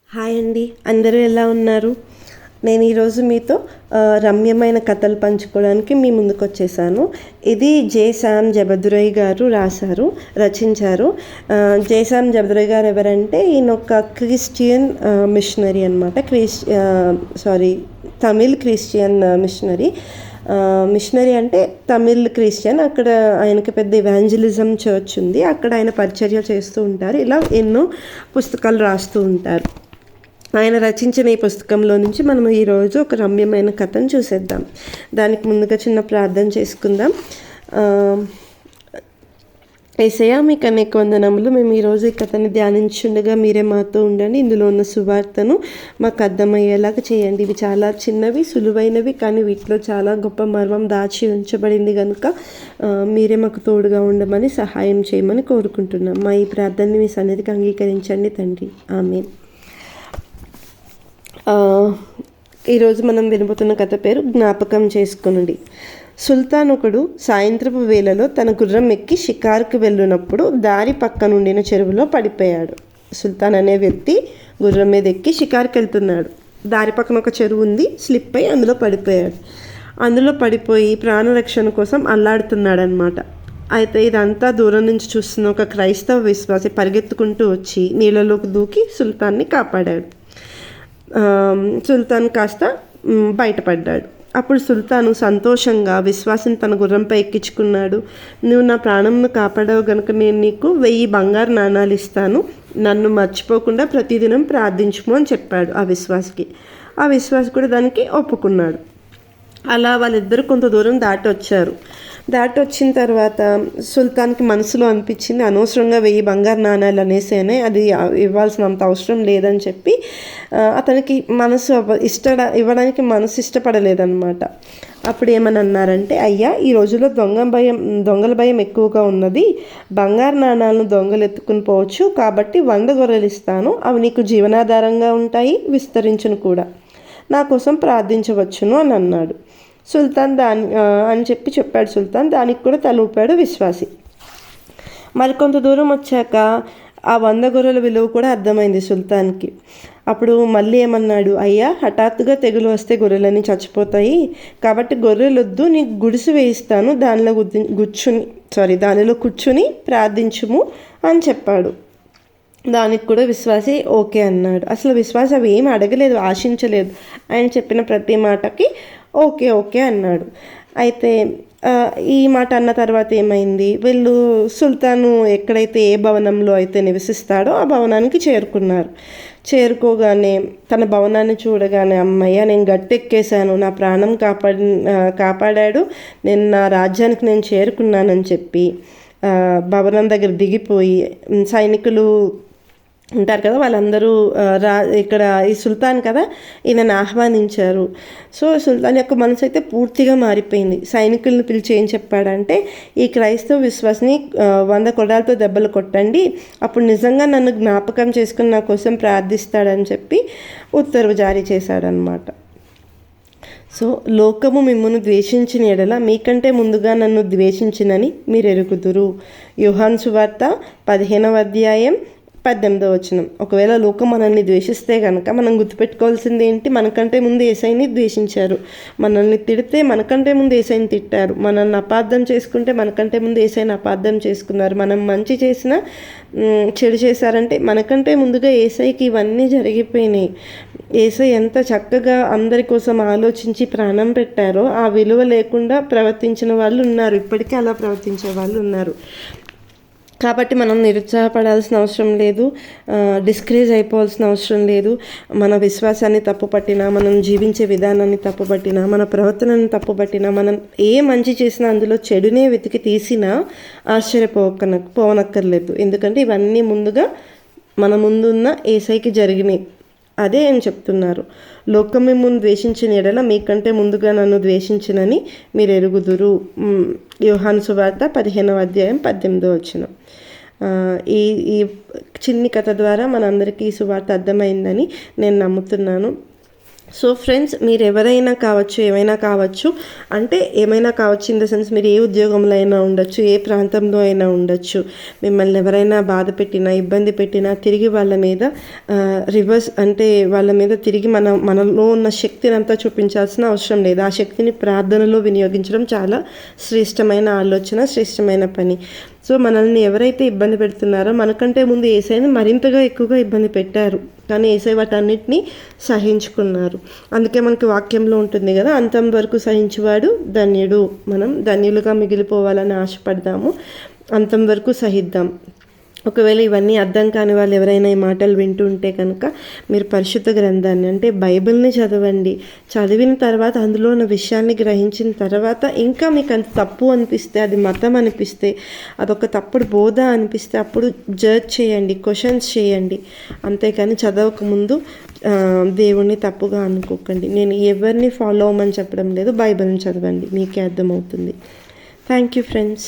Hi అండి, అందరూ ఎలా ఉన్నారు? నేను ఈరోజు మీతో రమ్యమైన కథలు పంచుకోవడానికి మీ ముందుకు వచ్చేసాను. ఇది జేసామ్ జబదురై గారు రచించారు. జేసామ్ జబదురై గారు ఎవరంటే ఈయన ఒక క్రిస్టియన్ మిషనరీ అనమాట. తమిళ్ క్రిస్టియన్ మిషనరీ అంటే తమిళ్ క్రిస్టియన్. అక్కడ ఆయనకి పెద్ద ఇవాంజలిజం చర్చ్ ఉంది. అక్కడ ఆయన పరిచర్య చేస్తూ ఉంటారు. ఇలా ఎన్నో పుస్తకాలు రాస్తూ ఉంటారు. ఆయన రచించిన ఈ పుస్తకంలో నుంచి మనం ఈరోజు ఒక రమ్యమైన కథను చూసేద్దాం. దానికి ముందుగా చిన్న ప్రార్థన చేసుకుందాం. యేసయ్యా, మీకు అనేక వందనములు. మేము ఈరోజు ఈ కథని ధ్యానించుండగా మీరే మాతో ఉండండి. ఇందులో ఉన్న సువార్తను మాకు అర్థమయ్యేలాగా చేయండి. ఇవి చాలా చిన్నవి, సులువైనవి, కానీ వీటిలో చాలా గొప్ప మర్మం దాచి ఉంచబడింది కనుక మీరే మాకు తోడుగా ఉండమని సహాయం చేయమని కోరుకుంటున్నాం. మా ఈ ప్రార్థనని మీ సన్నిధికి అంగీకరించండి తండ్రి. ఆమేన్. ఈరోజు మనం వినబోతున్న కథ పేరు జ్ఞాపకం చేసుకునుడి. సుల్తాన్ ఒకడు సాయంత్రపు వేళలో తన గుర్రం ఎక్కి షికారుకు వెళ్ళినప్పుడు దారి పక్కనుండిన చెరువులో పడిపోయాడు. సుల్తాన్ అనే వ్యక్తి గుర్రం మీద ఎక్కి షికారుకి వెళ్తున్నాడు. దారి పక్కన ఒక చెరువు ఉంది. స్లిప్ అయి అందులో పడిపోయాడు. అందులో పడిపోయి ప్రాణరక్షణ కోసం అల్లాడుతున్నాడు అనమాట. అయితే ఇదంతా దూరం నుంచి చూస్తున్న ఒక క్రైస్తవ విశ్వాసి పరిగెత్తుకుంటూ వచ్చి నీళ్ళలోకి దూకి సుల్తాన్ని కాపాడాడు. సుల్తాన్ కాస్త బయటపడ్డాడు. అప్పుడు సుల్తాను సంతోషంగా విశ్వాసం తన గుర్రంపై ఎక్కించుకున్నాడు. నువ్వు నా ప్రాణంను కాపాడావు గనుక నేను నీకు 1000 బంగారు నాణాలు ఇస్తాను. నన్ను మర్చిపోకుండా ప్రతిదినం ప్రార్థించుము అని చెప్పాడు ఆ విశ్వాసికి. ఆ విశ్వాసి కూడా దానికి ఒప్పుకున్నాడు. అలా వాళ్ళిద్దరు కొంత దూరం దాటి వచ్చిన తర్వాత సుల్తాన్కి మనసులో అనిపించింది, అనవసరంగా 1000 బంగారు నాణాలు అనేసేనే, అది ఇవ్వాల్సినంత అవసరం లేదని చెప్పి అతనికి ఇవ్వడానికి మనసు ఇష్టపడలేదన్నమాట. అప్పుడు ఏమని అన్నారంటే, అయ్యా, ఈ రోజుల్లో దొంగల భయం ఎక్కువగా ఉన్నది. బంగారు నాణాలను దొంగలు ఎత్తుకుని పోవచ్చు. కాబట్టి 100 గొర్రెలు ఇస్తాను. అవి నీకు జీవనాధారంగా ఉంటాయి, విస్తరించును కూడా. నా కోసం ప్రార్థించవచ్చును అని అన్నాడు. సుల్తాన్ అని చెప్పాడు సుల్తాన్. దానికి కూడా తల ఊపాడు విశ్వాసి. మరికొంత దూరం వచ్చాక ఆ 100 గొర్రెల విలువ కూడా అర్థమైంది సుల్తాన్కి. అప్పుడు మళ్ళీ ఏమన్నాడు, అయ్యా, హఠాత్తుగా తెగులు వస్తే గొర్రెలన్నీ చచ్చిపోతాయి. కాబట్టి గొర్రెలొద్దు, నీకు గుడిసె వేయిస్తాను. దానిలో కూర్చుని ప్రార్థించుము అని చెప్పాడు. దానికి కూడా విశ్వాసి ఓకే అన్నాడు. అసలు విశ్వాసి అవి ఏమి అడగలేదు, ఆశించలేదు. ఆయన చెప్పిన ప్రతి మాటకి ఓకే అన్నాడు. అయితే ఈ మాట అన్న తర్వాత ఏమైంది, వీళ్ళు సుల్తాను ఎక్కడైతే ఏ భవనంలో అయితే నివసిస్తాడో ఆ భవనానికి చేరుకోగానే తన భవనాన్ని చూడగానే, అమ్మయ్య, నేను గట్టెక్కేశాను, నా ప్రాణం కాపాడాడు, నేను నా రాజ్యానికి నేను చేరుకున్నానని చెప్పి భవనం దగ్గర దిగిపోయి సైనికులు ఉంటారు కదా, వాళ్ళందరూ ఇక్కడ ఈ సుల్తాన్ కదా, ఈయనను ఆహ్వానించారు. సో సుల్తాన్ యొక్క మనసు అయితే పూర్తిగా మారిపోయింది. సైనికులను పిలిచి ఏం చెప్పాడంటే, ఈ క్రైస్తవ విశ్వాసిని 100 కొడాలతో దెబ్బలు కొట్టండి, అప్పుడు నిజంగా నన్ను జ్ఞాపకం చేసుకుని నా కోసం ప్రార్థిస్తాడని చెప్పి ఉత్తర్వు జారీ చేశాడనమాట. సో లోకము మిమ్మును ద్వేషించిన ఎడల మీకంటే ముందుగా నన్ను ద్వేషించినని మీరు ఎరుగుదురు. యోహాను సువార్త 15వ అధ్యాయం 18వ వచనం. ఒకవేళ లోకం మనల్ని ద్వేషిస్తే కనుక మనం గుర్తుపెట్టుకోవాల్సింది ఏంటి, మనకంటే ముందు యేసయ్యని ద్వేషించారు. మనల్ని తిడితే మనకంటే ముందు యేసయ్యని తిట్టారు. మనల్ని అపార్థం చేసుకుంటే మనకంటే ముందు యేసయ్యని అపార్థం చేసుకున్నారు. మనం మంచి చేసినా చెడు చేశారంటే మనకంటే ముందుగా యేసయ్యకి ఇవన్నీ జరిగిపోయినాయి. యేసయ్య ఎంత చక్కగా అందరి కోసం ఆలోచించి ప్రాణం పెట్టారో ఆ విలువ లేకుండా ప్రవర్తించిన వాళ్ళు ఉన్నారు. ఇప్పటికీ అలా ప్రవర్తించే వాళ్ళు ఉన్నారు. కాబట్టి మనం నిరుత్సాహపడాల్సిన అవసరం లేదు, డిస్కరేజ్ అయిపోవాల్సిన అవసరం లేదు. మన విశ్వాసాన్ని తప్పుపట్టినా, మనం జీవించే విధానాన్ని తప్పుపట్టినా, మన ప్రవర్తనని తప్పుపట్టినా, మనం ఏ మంచి చేసినా అందులో చెడునే వెతికి తీసినా పోవనక్కర్లేదు. ఎందుకంటే ఇవన్నీ ముందుగా మన ముందున్న యేసయ్యకి జరిగినాయి. అదే ఆయన చెప్తున్నారు, లోకం మిమ్మును ద్వేషించిన ఎడల మీకంటే ముందుగా నన్ను ద్వేషించినని మీరు ఎరుగుదురు. యోహాను సువార్త 15వ అధ్యాయం 18వ వచనం. ఈ చిన్ని కథ ద్వారా మనందరికీ ఈ సువార్త అర్థమైందని నేను నమ్ముతున్నాను. సో ఫ్రెండ్స్, మీరు ఎవరైనా కావచ్చు, ఏమైనా కావచ్చు, అంటే ఏమైనా కావచ్చు ఇన్ ద సెన్స్ మీరు ఏ ఉద్యోగంలో అయినా ఉండొచ్చు, ఏ ప్రాంతంలో అయినా ఉండొచ్చు. మిమ్మల్ని ఎవరైనా బాధ పెట్టినా, ఇబ్బంది పెట్టినా తిరిగి వాళ్ళ మీద రివర్స్ అంటే వాళ్ళ మీద తిరిగి మనలో ఉన్న శక్తిని అంతా చూపించాల్సిన అవసరం లేదు. ఆ శక్తిని ప్రార్థనలో వినియోగించడం చాలా శ్రేష్టమైన ఆలోచన, శ్రేష్టమైన పని. సో మనల్ని ఎవరైతే ఇబ్బంది పెడుతున్నారో, మనకంటే ముందు యేసయ్యని మరింతగా ఎక్కువగా ఇబ్బంది పెట్టారు, కానీ యేసయ్య వాటన్నిటిని సహించుకున్నారు. అందుకే మనకి వాక్యంలో ఉంటుంది కదా, అంతం వరకు సహించువాడు ధన్యుడు. మనం ధన్యులుగా మిగిలిపోవాలని ఆశపడదాము, అంతం వరకు సహిద్దాం. ఒకవేళ ఇవన్నీ అర్థం కాని వాళ్ళు ఎవరైనా ఈ మాటలు వింటుంటే కనుక మీరు పరిశుద్ధ గ్రంథాన్ని అంటే బైబిల్ని చదవండి. చదివిన తర్వాత అందులో ఉన్న విషయాన్ని గ్రహించిన తర్వాత ఇంకా మీకు అంత తప్పు అనిపిస్తే, అది మతం అనిపిస్తే, అదొక తప్పుడు బోధ అనిపిస్తే అప్పుడు జడ్జ్ చేయండి, క్వశ్చన్స్ చేయండి. అంతేకాని చదవకముందు దేవుణ్ణి తప్పుగా అనుకోకండి. నేను ఎవరిని ఫాలో అవ్వమని చెప్పడం లేదు, బైబిల్ని చదవండి, మీకే అర్థమవుతుంది. Thank you friends.